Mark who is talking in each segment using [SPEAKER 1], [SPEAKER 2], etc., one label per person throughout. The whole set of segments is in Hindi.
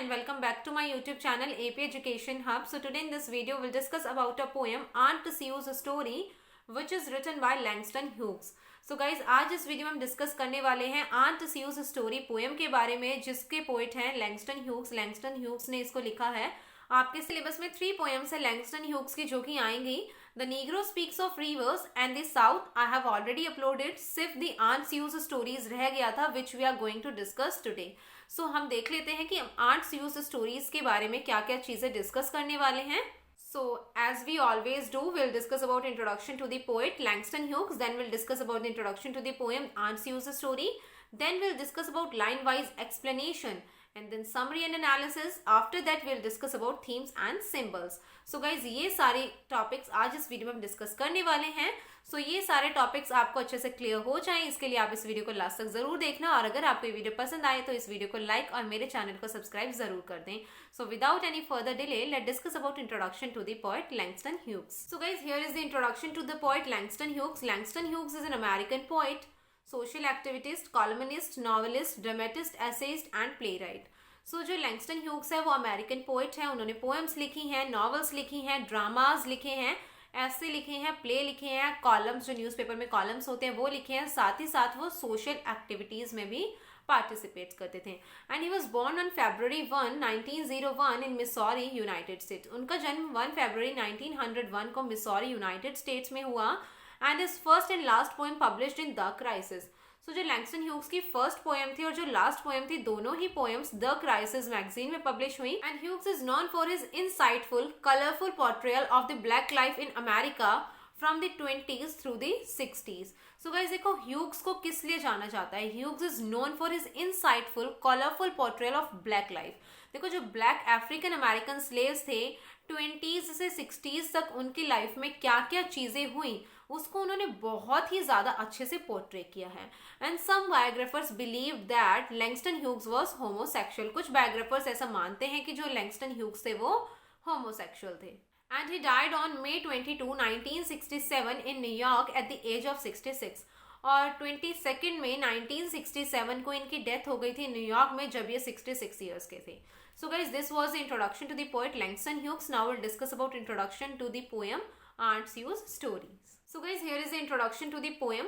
[SPEAKER 1] and welcome back to my YouTube channel AP Education Hub. So today in this video we'll discuss about a poem Aunt Sue's Story which is written by Langston Hughes. So guys आज इस वीडियो में हम डिस्कस करने वाले हैं Aunt Sue's Story पोएम के बारे में जिसके पोइट हैं लैंगस्टन ह्यूग्स. लैंगस्टन ह्यूग्स ने इसको लिखा है. आपके सिलेबस में 3 पोएम्स है लैंगस्टन ह्यूग्स की जो कि आएंगी. The Negro speaks of rivers and the south I have already uploaded. सिर्फ द आंट स्यूज स्टोरीज रह गया था which we are going to discuss today. So हम देख लेते हैं कि आंट स्यूज स्टोरीज के बारे में क्या क्या चीजें डिस्कस करने वाले हैं. So, as we always do, we'll discuss about introduction to the poet Langston Hughes. Then we'll discuss about the introduction to the poem Aunt Sue's Story. Then we'll discuss about line-wise explanation. And then summary and analysis. After that, we'll discuss about themes and symbols. So guys, ये सारे topics आज इस वीडियो में हम डिस्कस करने वाले हैं. So ये सारे टॉपिक्स आपको अच्छे से क्लियर हो जाएं, इसके लिए आप इस वीडियो को लास्ट तक जरूर देखना. और अगर आपको ये वीडियो पसंद आए तो इस वीडियो को लाइक और मेरे चैनल को सब्सक्राइब जरूर कर दें. So without any further delay, let's discuss about introduction to the poet Langston Hughes. So guys, here is the introduction to the poet Langston Hughes. Langston Hughes is an American poet, social activist, columnist, novelist, dramatist, essayist and playwright. So जो लैंगस्टन ह्यूग्स है वो अमेरिकन पोइट है. उन्होंने पोएम्स लिखी हैं, नॉवेल्स लिखी हैं, ड्रामाज लिखे हैं, ऐसे लिखे हैं, प्ले लिखे हैं, कॉलम्स जो न्यूज़पेपर में कॉलम्स होते हैं वो लिखे हैं. साथ ही साथ वो सोशल एक्टिविटीज में भी पार्टिसिपेट करते थे. And he was born on February 1, 1901 in Missouri, United States. उनका जन्म 1 फरवरी 1901 को मिसौरी, यूनाइटेड स्टेट्स में हुआ. And his first and last poem published in the Crisis. So जो लैंगस्टन ह्यूग्स की फर्स्ट पोएम थी और जो लास्ट पोएम थी, दोनों ही पोएम्स द क्राइसिस मैगजीन में पब्लिश हुई. And Hughes is known for his insightful colourful portrayal of the black life in America from the 20s through the 60s. So guys देखो, ह्यूग्स को किस लिए जाना जाता है? Hughes is known for his insightful colourful portrayal of black life. देखो, जो ब्लैक अफ्रीकन अमेरिकन स्लेव्स थे 20s से 60s तक उनकी लाइफ में क्या क्या चीजें हुई उसको उन्होंने बहुत ही ज्यादा अच्छे से पोर्ट्रे किया है. And some biographers believe that Langston Hughes was homosexual. कुछ बायोग्राफर्स ऐसा मानते हैं कि जो लैंगस्टन ह्यूग्स थे वो होमोसेक्सुअल थे. And he died on May 22, 1967 in New York at the age of 66. और 22 मई 1967 को इनकी डेथ हो गई थी न्यूयॉर्क में जब ये 66 ईयर्स के थे. So guys, this was the introduction to the poet Langston Hughes. Now we'll discuss about introduction to the poem Aunt Sue's Stories. So guys, here is the introduction to the poem.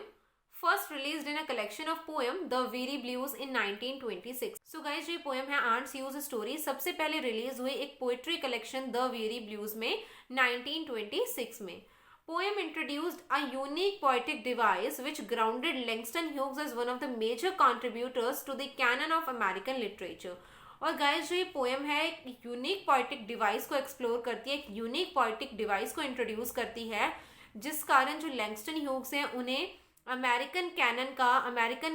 [SPEAKER 1] First released in a collection of poem The Weary Blues in 1926. So guys, ये poem है Aunt Sue's Story. सबसे पहले रिलीज हुई एक poetry collection The Weary Blues में 1926 में. Poem introduced a unique poetic device which grounded Langston Hughes as one of the major contributors to the canon of American literature. और गाइस, जो ये पोएम है एक यूनिक पोएटिक डिवाइस को एक्सप्लोर करती है, एक यूनिक पोएटिक डिवाइस को इंट्रोड्यूस करती है, जिस कारण जो लैंगस्टन ह्यूग्स हैं उन्हें अमेरिकन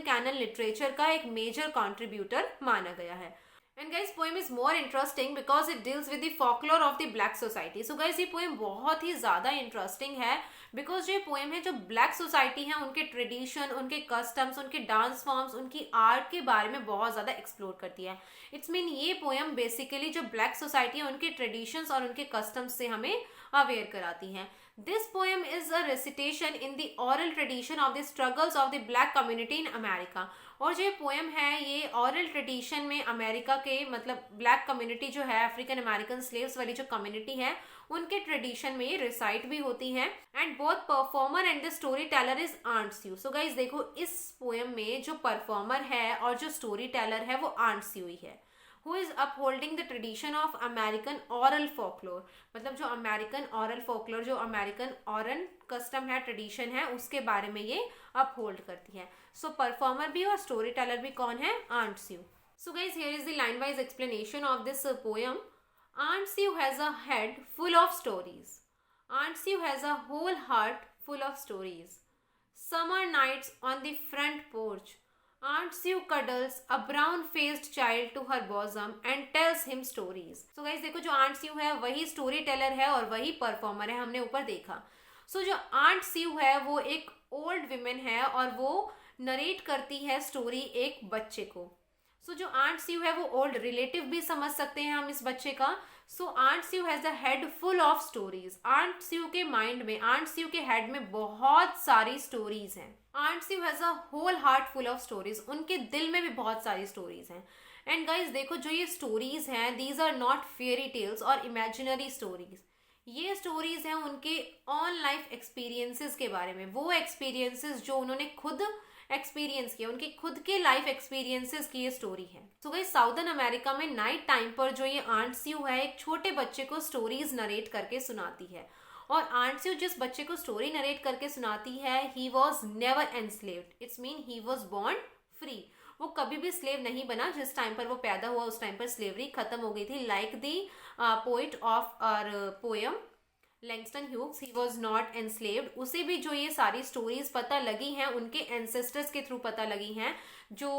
[SPEAKER 1] कैनन लिटरेचर का एक मेजर कंट्रीब्यूटर माना गया है. And guys, poem is more interesting because it deals with the folklore of the black society. So guys, ये पोएम बहुत ही ज्यादा इंटरेस्टिंग है बिकॉज ये पोएम है जो ब्लैक सोसाइटी है उनके ट्रेडिशन, उनके कस्टम्स, उनके डांस फॉर्म्स, उनकी आर्ट के बारे में बहुत ज्यादा एक्सप्लोर करती है. इट्स मीन ये पोएम बेसिकली जो ब्लैक सोसाइटी है उनके ट्रेडिशंस और उनके कस्टम्स से हमें अवेयर कराती है. This poem is a recitation in the oral tradition of the struggles of the black community in America. और जो पोएम है ये oral tradition में अमेरिका के मतलब ब्लैक कम्युनिटी जो है, अफ्रीकन अमेरिकन स्लेव्स वाली जो कम्युनिटी है उनके ट्रेडिशन में ये रिसाइट भी होती है. And both performer and the story teller is Aunt Sue. So guys देखो, इस पोएम में जो परफॉर्मर है और जो स्टोरी टेलर है वो आंट स्यू ही है, who is upholding the tradition of American oral folklore. मतलब जो अमेरिकन oral folklore, जो अमेरिकन oral कस्टम है, ट्रेडिशन है, उसके बारे में ये अपहोल्ड करती है. सो परफॉर्मर भी और स्टोरी टेलर भी कौन है? Aunt Sue. So guys, here is the line wise explanation of this poem. Aunt Sue has a head full of stories. Aunt Sue has a whole heart full of stories. Summer nights on the front porch, Aunt Sue cuddles a brown-faced child to her bosom and tells him stories. So guys देखो, जो Aunt Sue है वही स्टोरी टेलर है और वही परफॉर्मर है, हमने ऊपर देखा. So जो Aunt Sue है वो एक ओल्ड विमेन है और वो नरेट करती है स्टोरी एक बच्चे को. सो जो आंट स्यू है वो ओल्ड रिलेटिव भी समझ सकते हैं हम इस बच्चे का. So aunt Sue has a head full of stories. Aunt Sue के माइंड में, आंट स्यू के हेड में बहुत सारी स्टोरीज हैं. Aunt Sue has a whole heart full of stories. उनके दिल में भी बहुत सारी स्टोरीज हैं. एंड गाइज देखो जो ये स्टोरीज हैं, these are not fairy tales और इमेजिनरी स्टोरीज। ये स्टोरीज हैं उनके ऑन लाइफ एक्सपीरियंसेस के बारे में, वो एक्सपीरियंसेस जो उन्होंने खुद एक्सपीरियंस किया, उनके खुद के लाइफ एक्सपीरियंसेस की ये स्टोरी है। तो गाइस साउदर्न अमेरिका में नाइट टाइम पर जो ये आंट स्यू है एक छोटे बच्चे को स्टोरीज नरेट करके सुनाती है। और आंट स्यू जिस बच्चे को स्टोरी नरेट करके सुनाती है, he was never enslaved, it's mean he was born free. वो कभी भी स्लेव नहीं बना। जिस टाइम पर वो पैदा हुआ उस टाइम पर स्लेवरी खत्म हो गई थी। Like the poet of our poem Langston Hughes, he was not enslaved. उसे भी जो ये सारी स्टोरीज पता लगी हैं उनके एंसेस्टर्स के थ्रू पता लगी हैं। जो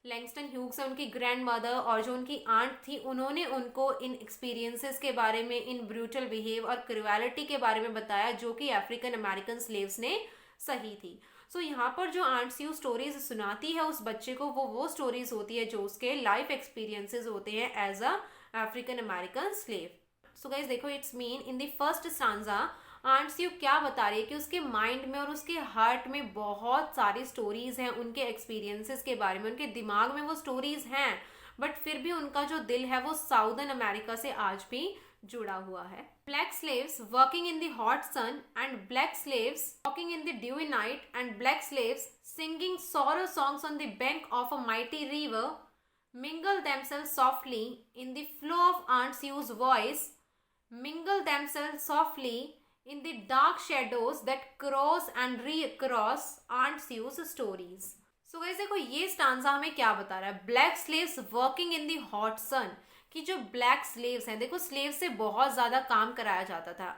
[SPEAKER 1] लैंगस्टन ह्यूग्स है उनकी ग्रैंड मदर और जो उनकी आंट थी, उन्होंने उनको इन एक्सपीरियंसेस के बारे में, इन ब्रूटल बिहेव और क्रुएलिटी के बारे में बताया जो कि अफ्रीकन अमेरिकन स्लेव्स ने सही थी। सो यहाँ पर जो आंट स्यू स्टोरीज सुनाती है उस बच्चे को, वो स्टोरीज होती है जो उसके लाइफ एक्सपीरियंसेस होते हैं as a African American slave. So guys देखो, it's mean in the first stanza aunt Sue क्या बता रही है कि उसके माइंड में और उसके हार्ट में बहुत सारी स्टोरीज हैं उनके एक्सपीरियंसेस के बारे में। उनके दिमाग में वो स्टोरीज हैं, बट फिर भी उनका जो दिल है वो साउदर्न अमेरिका से आज भी जुड़ा हुआ है। Black slaves working in the hot sun and black slaves walking in the dewy night and black slaves singing sorrow songs on the bank of a mighty river mingle themselves softly in the flow of Aunt Sue's voice, mingle themselves softly in the dark shadows that cross and recross Aunt Sue's stories. So guys देखो ये स्टांजा हमें क्या बता रहा है। Black slaves working in the hot sun, कि जो ब्लैक स्लेव्स हैं, देखो स्लेव से बहुत ज्यादा काम कराया जाता था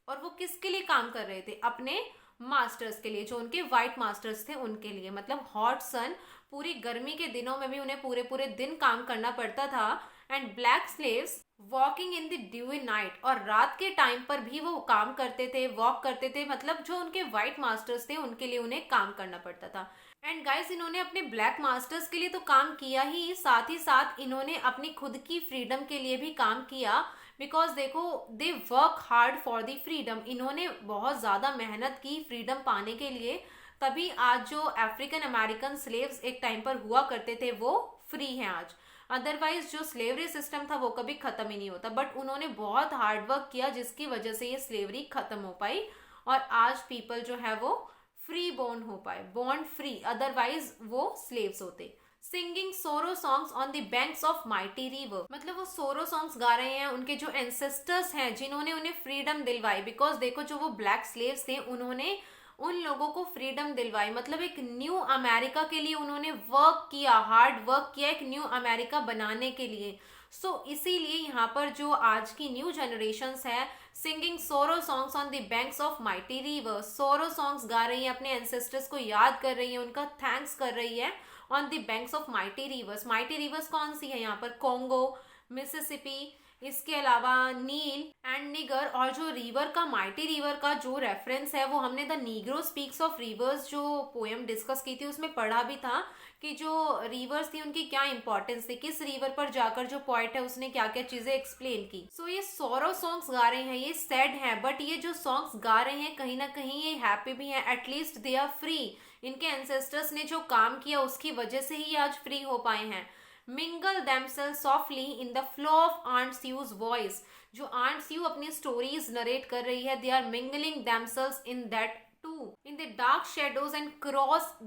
[SPEAKER 1] और वो किसके लिए काम कर रहे थे? अपने मास्टर्स के लिए, जो उनके वाइट मास्टर्स थे उनके लिए। मतलब हॉट सन, पूरी गर्मी के दिनों में भी उन्हें पूरे पूरे दिन काम करना पड़ता था। And black slaves walking in the dewy night, और रात के टाइम पर भी वो काम करते थे, वॉक करते थे। मतलब जो उनके वाइट मास्टर्स थे उनके लिए उन्हें काम करना पड़ता था। एंड गाइस इन्होंने अपने ब्लैक मास्टर्स के लिए तो काम किया ही साथ इन्होंने अपनी खुद की फ्रीडम के लिए भी काम किया। बिकॉज देखो they work hard for the freedom, इन्होंने बहुत ज़्यादा मेहनत की फ्रीडम पाने के लिए। तभी आज जो अफ्रीकन अमेरिकन स्लेव्स एक टाइम पर हुआ करते थे वो फ्री हैं आज। अदरवाइज जो स्लेवरी सिस्टम था वो कभी खत्म ही नहीं होता। बट उन्होंने बहुत हार्ड वर्क किया जिसकी वजह से ये स्लेवरी खत्म हो पाई और आज पीपल जो है वो फ्री बोर्न हो पाए, बोर्न फ्री, अदरवाइज वो स्लेव्स होते। सिंगिंग सोरो songs on the banks of mighty river, मतलब वो सोरो सॉन्ग्स गा रहे हैं उनके जो एंसेस्टर्स हैं जिन्होंने उन्हें फ्रीडम दिलवाई। बिकॉज देखो जो वो ब्लैक स्लेव्स थे उन्होंने उन लोगों को फ्रीडम दिलवाई, मतलब एक न्यू अमेरिका के लिए उन्होंने वर्क किया, हार्ड वर्क किया एक न्यू अमेरिका बनाने के लिए। सो इसीलिए यहाँ पर जो आज की न्यू जनरेशन्स है, सिंगिंग सोरो songs on the banks of mighty river, सोरो सॉन्ग्स गा रही है, अपने एंसेस्टर्स को याद कर रही है, उनका थैंक्स कर रही है on the banks of mighty reverse. Mighty reverse कौन सी है यहाँ पर? कॉन्गो, मिसिसिपी, इसके अलावा नील एंड निगर। और जो रिवर का, माइटी रिवर का जो रेफरेंस है वो हमने the Negro speaks of reverse जो पोएम डिस्कस की थी उसमें पढ़ा भी था कि जो रिवर्स थी उनकी क्या इंपॉर्टेंस थी, किस रिवर पर जाकर जो पॉइंट है उसने क्या क्या चीजें एक्सप्लेन की। सो ये सोरो सॉन्ग्स गा रहे हैं, ये सैड हैं, बट ये जो सॉन्ग्स गा रहे हैं कहीं ना कहीं ये हैप्पी भी हैं। एटलीस्ट दे आर फ्री, इनके एंसेस्टर्स ने जो काम किया उसकी वजह से ही आज फ्री हो पाए हैं। Mingle themselves softly in the flow of Aunt Sue's voice, जो Aunt Sue अपनी स्टोरीज नरेट कर रही है, they are mingling themselves in that too, in the dark shadows and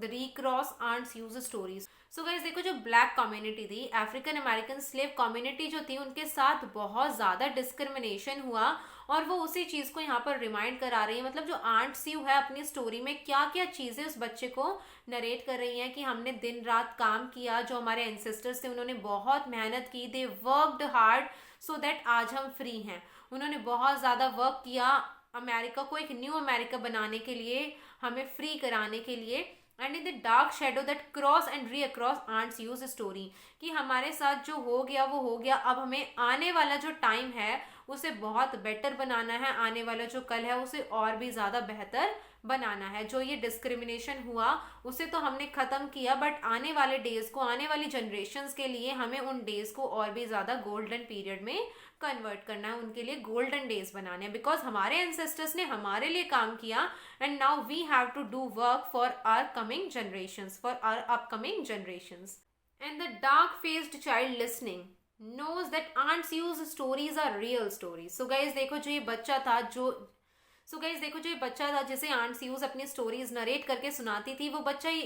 [SPEAKER 1] recross Aunt Sue's stories. So guys देखो जो ब्लैक कम्युनिटी थी, अफ्रीकन अमेरिकन स्लेव कम्युनिटी जो थी, उनके साथ बहुत ज़्यादा डिस्क्रिमिनेशन हुआ और वो उसी चीज़ को यहाँ पर रिमाइंड करा रही है। मतलब जो आंट स्यू है अपनी स्टोरी में क्या क्या चीज़ें उस बच्चे को नरेट कर रही हैं कि हमने दिन रात काम किया, जो हमारे एंसेस्टर्स थे उन्होंने बहुत मेहनत की, they worked hard so that आज हम फ्री हैं। उन्होंने बहुत ज़्यादा वर्क किया अमेरिका को एक न्यू अमेरिका बनाने के लिए, हमें फ्री कराने के लिए। And in the dark shadow that cross and recross aunt Sue's story, कि हमारे साथ जो हो गया वो हो गया, अब हमें आने वाला जो टाइम है उसे बहुत बेटर बनाना है, आने वाला जो कल है उसे और भी ज़्यादा बेहतर बनाना है। जो ये डिस्क्रिमिनेशन हुआ उसे तो हमने ख़त्म किया, बट आने वाले डेज़ को, आने वाली जनरेशन्स के लिए हमें उन डेज़ को और भी ज़्यादा गोल्डन पीरियड में कन्वर्ट करना है, उनके लिए गोल्डन डेज बनाने हैं। बिकॉज हमारे एंसेस्टर्स ने हमारे लिए काम किया and now we have to do work for our coming generations, for our upcoming generations. And the dark-faced child listening knows that Aunt Sue's stories are real stories. So guys देखो जो ये बच्चा था ये बच्चा था जिसे आंट स्यूज अपनी स्टोरीज नरेट करके सुनाती थी, वो बच्चा ही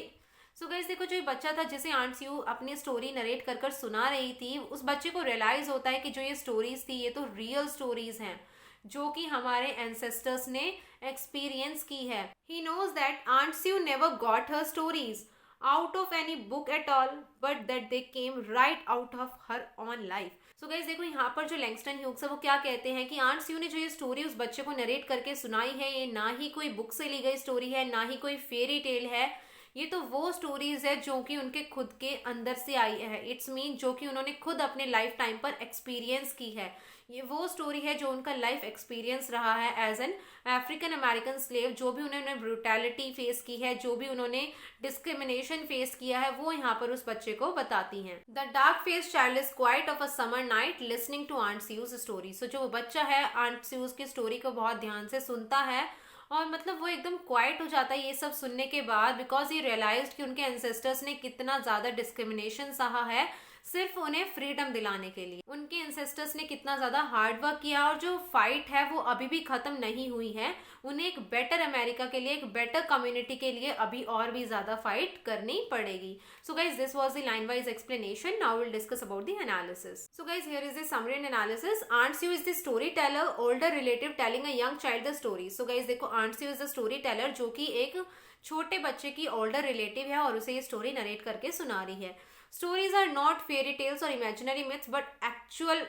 [SPEAKER 1] देखो जो ये बच्चा था जिसे आंट स्यू अपनी स्टोरी नरेट कर कर सुना रही थी, उस बच्चे को रियलाइज होता है कि जो ये स्टोरीज थी ये तो रियल स्टोरीज हैं जो कि हमारे एंसेस्टर्स ने एक्सपीरियंस की है. He knows that Aunt Sue never got her stories out of any book at all, but that they came right out of her own life. So guys देखो यहाँ पर जो लैंगस्टन ह्यूग्स है वो क्या कहते हैं कि आंट स्यू ने जो ये स्टोरी उस बच्चे को नरेट करके सुनाई है, ये ना ही कोई बुक से ली गई स्टोरी है, ना ही कोई फेरी टेल है, ये तो वो स्टोरीज है जो कि उनके खुद के अंदर से आई है. इट्स मीन जो कि उन्होंने खुद अपने लाइफ टाइम पर एक्सपीरियंस की है. ये वो स्टोरी है जो उनका लाइफ एक्सपीरियंस रहा है as an African American slave. जो भी उन्होंने ब्रूटैलिटी फेस की है, जो भी उन्होंने डिस्क्रिमिनेशन फेस किया है, वो यहाँ पर उस बच्चे को बताती हैं. The dark face child is quite of a summer night listening to aunt Sue's story. So जो बच्चा है आंट स्यूज की स्टोरी को बहुत ध्यान से सुनता है और मतलब वो एकदम क्वाइट हो जाता है ये सब सुनने के बाद, बिकॉज ही रियलाइज्ड कि उनके एंसेस्टर्स ने कितना ज्यादा डिस्क्रिमिनेशन सहा है सिर्फ उन्हें फ्रीडम दिलाने के लिए. उनके एंसेस्टर्स ने कितना ज्यादा हार्ड वर्क किया और जो फाइट है वो अभी भी खत्म नहीं हुई है. उन्हें एक बेटर अमेरिका के लिए, एक बेटर कम्युनिटी के लिए अभी और भी ज्यादा फाइट करनी पड़ेगी. So guys this was the line wise explanation. Now will discuss about the analysis. So guys here is the summary and analysis. Aunt Sue is the story teller, older relative telling a young child the story. So guys देखो aunt Sue is the story teller जो कि एक छोटे बच्चे की ओल्डर रिलेटिव है और उसे ये स्टोरी नरेट करके सुना रही है. Stories are not fairy tales or imaginary myths, but actual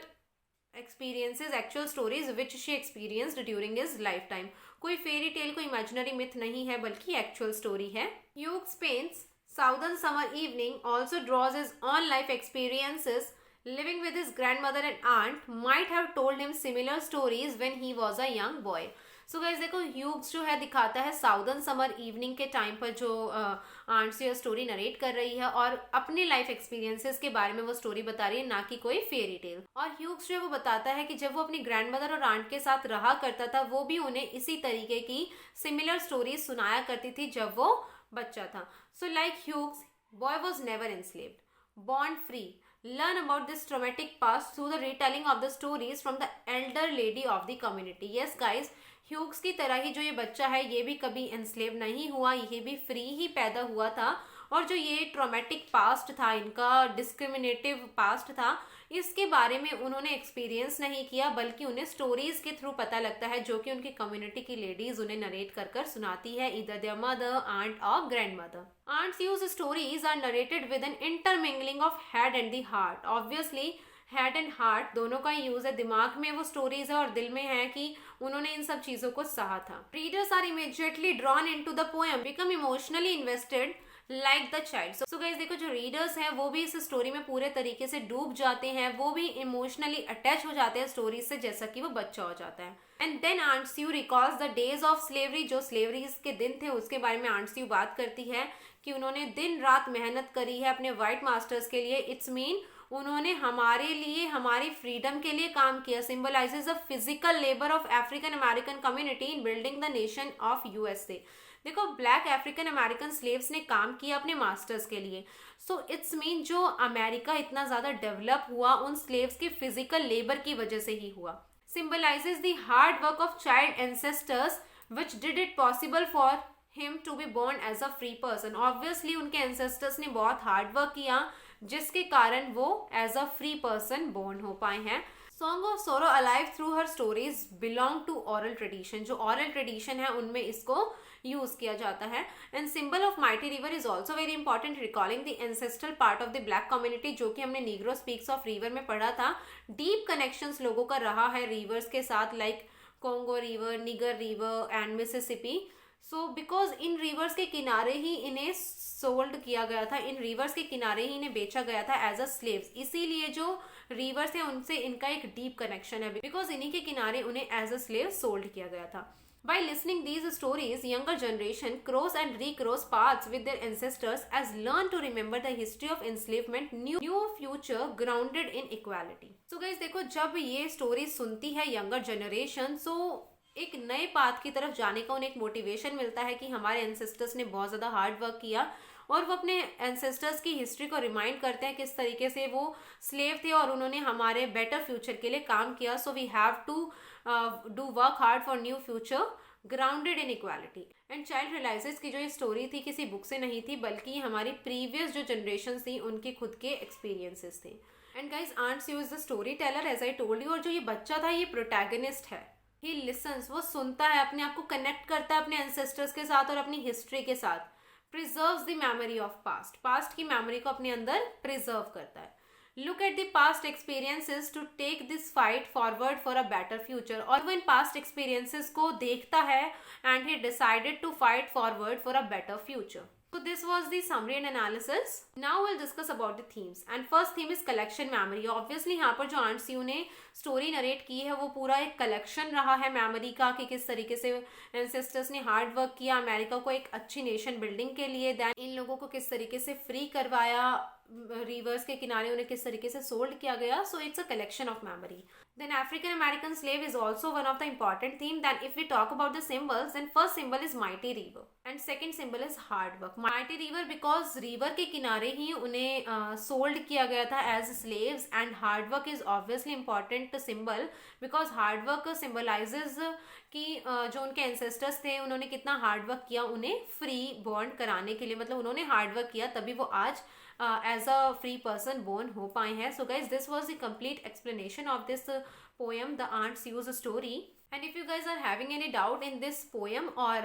[SPEAKER 1] experiences, actual stories which she experienced during his lifetime. कोई फेरी टेल, कोई imaginary myth नहीं है, बल्कि actual story है. Hugh Spain's Southern Summer Evening also draws his own life experiences. Living with his grandmother and aunt might have told him similar stories when he was a young boy. So guys देखो ह्यूग्स जो है दिखाता है साउदर्न समर इवनिंग के टाइम पर जो आंट से स्टोरी नरेट कर रही है और अपने लाइफ एक्सपीरियंसेस के बारे में वो स्टोरी बता रही है, ना कि कोई फेरी टेल. और ह्यूग्स जो है वो बताता है कि जब वो अपनी ग्रैंडमदर और आंट के साथ रहा करता था वो भी उन्हें इसी तरीके की सिमिलर स्टोरीज सुनाया करती थी जब वो बच्चा था. So like Hughes, boy was never enslaved, born free. Learn about this traumatic past through the retelling of the stories from the elder lady of the community. Yes guys, Hughes की तरह ही जो ये बच्चा है ये भी कभी एनस्लेव नहीं हुआ, ये भी फ्री ही पैदा हुआ था. और जो ये ट्रॉमेटिक पास्ट था, इनका डिस्क्रिमिनेटिव पास्ट था, इसके बारे में उन्होंने एक्सपीरियंस नहीं किया, बल्कि उन्हें स्टोरीज के थ्रू पता लगता है जो कि उनकी कम्युनिटी की लेडीज उन्हें नरेट कर कर सुनाती है, ईदर देयर मदर, आंट और grandmother. Aunts use stories are narrated with an intermingling of head and the heart. Obviously head and heart दोनों का यूज है. दिमाग में वो स्टोरीज है और दिल में है कि उन्होंने इन सब चीजों को सहा था. Readers are immediately drawn into the poem, become emotionally invested like the child. So guys देखो जो रीडर्स हैं वो भी इस स्टोरी में पूरे तरीके से डूब जाते हैं, वो भी इमोशनली अटैच हो जाते हैं स्टोरी से जैसा कि वो बच्चा हो जाता है. And then Aunt Sue recalls the days of slavery. जो स्लेवरी के दिन थे उसके बारे में आंट स्यू बात करती है कि उन्होंने दिन रात मेहनत करी है अपने व्हाइट मास्टर्स के लिए. इट्स मीन उन्होंने हमारे लिए, हमारी फ्रीडम के लिए काम किया. Symbolises the physical labour of African American community in building the nation of USA. देखो ब्लैक अफ्रीकन अमेरिकन स्लेव्स ने काम किया अपने मास्टर्स के लिए. सो इट्स मीन जो अमेरिका इतना ज्यादा डेवलप हुआ उन स्लेव्स के फिजिकल लेबर की वजह से ही हुआ. Symbolizes the hard work of child ancestors which did it possible for him to be born as a free person. Obviously उनके एंसेस्टर्स ने बहुत हार्ड वर्क किया जिसके कारण वो as a free person born हो पाए हैं. Song of sorrow alive through her stories belong to oral tradition. जो ऑरल ट्रेडिशन है उनमें इसको यूज किया जाता है. And symbol of mighty river is also very important, recalling the ancestral part of the black community, जो कि हमने नीग्रो स्पीक्स ऑफ रिवर में पढ़ा था. डीप कनेक्शंस लोगों का रहा है रिवर्स के साथ, like Congo river, nigger river and Mississippi. So because in reverse के किनारे ही इन्हें सोल्ड किया गया था, इन रिवर्स के किनारे ही इन्हें बेचा गया था एज अ स्लेव्स. इसीलिए जो रिवर्स है उनसे इनका एक डीप कनेक्शन है, बिकॉज इन्हीं के किनारे उन्हें एज अ स्लेव सोल्ड किया गया था. By listening these stories, younger generation cross and recross paths with their ancestors as learn to remember the history of enslavement, new future grounded in equality. So guys देखो जब ये story सुनती है younger generation, so एक नए पाथ की तरफ जाने का उन्हें एक मोटिवेशन मिलता है कि हमारे एंसेस्टर्स ने बहुत ज़्यादा हार्ड वर्क किया और वो अपने एंसेस्टर्स की हिस्ट्री को रिमाइंड करते हैं किस तरीके से वो स्लेव थे और उन्होंने हमारे बेटर फ्यूचर के लिए काम किया. So we have to do work hard for new future grounded in equality. And child realizes की जो ये स्टोरी थी किसी बुक से नहीं थी, बल्कि हमारी प्रीवियस जो जनरेशन थी उनके खुद के एक्सपीरियंसेस थे. And guys, Aunt Sue is the story teller as I told you. और जो ये बच्चा था ये प्रोटैगनिस्ट है. ही लिसन्स, वो सुनता है, अपने आप को कनेक्ट करता है अपने एंसेस्टर्स के साथ और अपनी हिस्ट्री के साथ. Preserves the memory of past, past की मेमोरी को अपने अंदर प्रिजर्व करता है. Look at the past experiences to take this fight forward for a better future. और वो इन past experiences को देखता है and he decided to fight forward for a better future. So this was the summary and analysis. Now we'll discuss about the themes. And first theme is collection memory. Obviously यहाँ पर जो आंट स्यू ने स्टोरी नरेट की है वो पूरा एक कलेक्शन रहा है मेमोरी का कि किस तरीके से एंसेस्टर्स ने हार्ड वर्क किया अमेरिका को एक अच्छी नेशन बिल्डिंग के लिए. देन इन लोगों को किस तरीके से फ्री करवाया, रिवर्स के किनारे उन्हें किस तरीके से सोल्ड किया गया. So it's a collection of memory. Then African American slave is also one of the important theme. Then if we talk about the symbols, then first symbol is mighty river and second symbol is hard work. Mighty river because river के किनारे ही उन्हें sold किया गया था as slaves, and hard work is obviously important symbol because hard work symbolizes कि जो उनके ancestors थे उन्होंने कितना hard work किया उन्हें free born कराने के लिए. मतलब उन्होंने hard work किया तभी वो आज as a free person born हो पाए हैं. So guys, this was the complete explanation of this poem, The Aunt Sue's Story. And if you guys are having any doubt in this poem or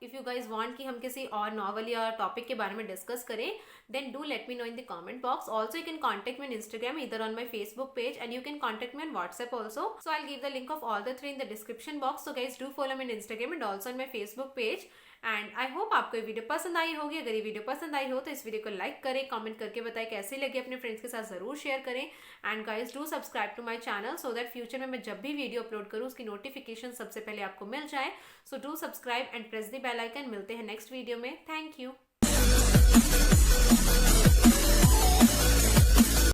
[SPEAKER 1] if you guys want कि हम किसी और novel या topic के बारे में discuss करें, then do let me know in the comment box. Also you can contact me on Instagram either on my Facebook page and you can contact me on WhatsApp also. So I'll give the link of all the three in the description box. So guys, do follow me on Instagram and also on my Facebook page. And I hope आपको ये वीडियो पसंद आई होगी. अगर ये वीडियो पसंद आई हो तो इस वीडियो को लाइक करें, कमेंट करके बताएं कैसे लगे, अपने फ्रेंड्स के साथ ज़रूर शेयर करें. And guys, do subscribe to my channel so that future में मैं जब भी वीडियो अपलोड करूँ उसकी नोटिफिकेशन सबसे पहले आपको मिल जाए. So do subscribe and press the bell icon. मिलते हैं नेक्स्ट वीडियो में. Thank you.